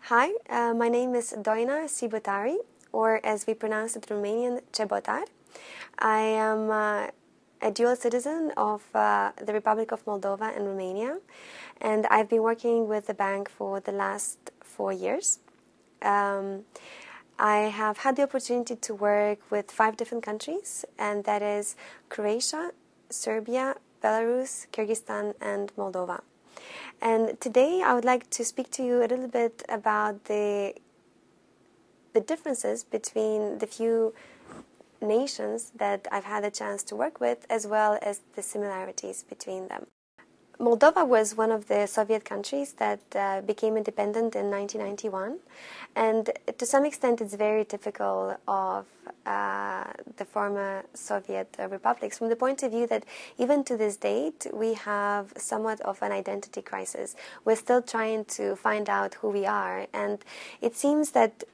Hi, my name is Doina Sibotari, or as we pronounce it in Romanian, Cebotar. I am a dual citizen of the Republic of Moldova and Romania, and I've been working with the bank for the last 4 years. I have had the opportunity to work with 5 different countries, and that is Croatia, Serbia, Belarus, Kyrgyzstan, and Moldova. And today I would like to speak to you a little bit about the differences between the few nations that I've had a chance to work with, as well as the similarities between them. Moldova was one of the Soviet countries that became independent in 1991, and to some extent it's very typical of the former Soviet republics from the point of view that even to this date we have somewhat of an identity crisis. We're still trying to find out who we are, and it seems that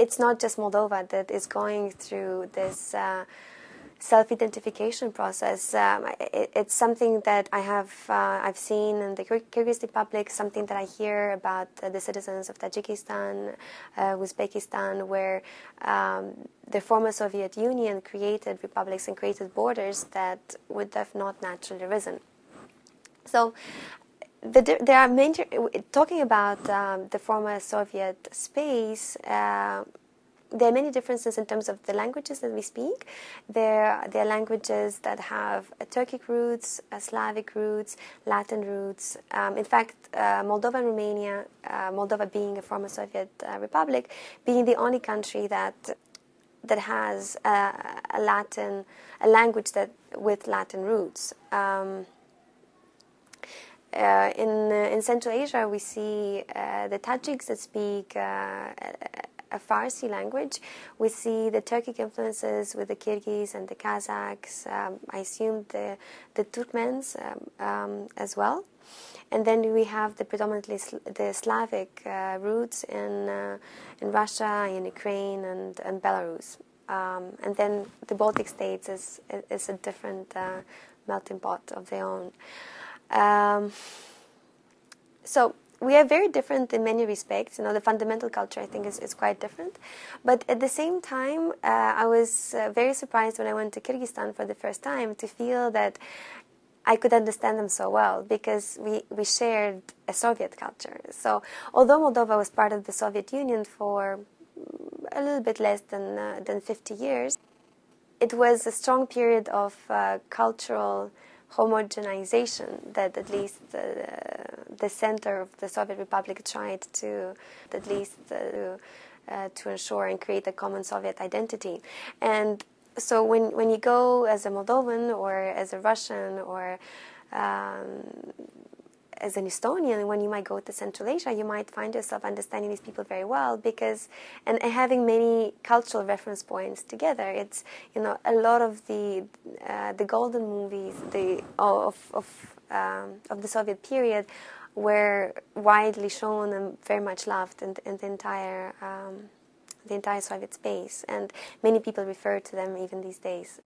it's not just Moldova that is going through this self-identification process. It's something that I've seen in the Kyrgyz Republic, something that I hear about the citizens of Tajikistan, Uzbekistan, where the former Soviet Union created republics and created borders that would have not naturally arisen. So there are major, talking about the former Soviet space, there are many differences in terms of the languages that we speak. There are languages that have Turkic roots, Slavic roots, Latin roots. In fact, Moldova and Romania, Moldova being a former Soviet republic, being the only country that has a language that with Latin roots. In Central Asia, we see the Tajiks that speak a Farsi language. We see the Turkic influences with the Kyrgyz and the Kazakhs. I assume the Turkmens as well. And then we have the predominantly the Slavic roots in Russia, in Ukraine, and Belarus. And then the Baltic states is a different melting pot of their own. So we are very different in many respects. The fundamental culture, I think, is quite different. But at the same time, I was very surprised when I went to Kyrgyzstan for the first time to feel that I could understand them so well, because we shared a Soviet culture. So although Moldova was part of the Soviet Union for a little bit less than 50 years, it was a strong period of cultural homogenization that at least the center of the Soviet Republic tried to ensure and create a common Soviet identity. And so when you go as a Moldovan or as a Russian or as an Estonian, when you might go to Central Asia, you might find yourself understanding these people very well because, and having many cultural reference points together. It's a lot of the golden movies of the Soviet period were widely shown and very much loved in the entire Soviet space, and many people refer to them even these days.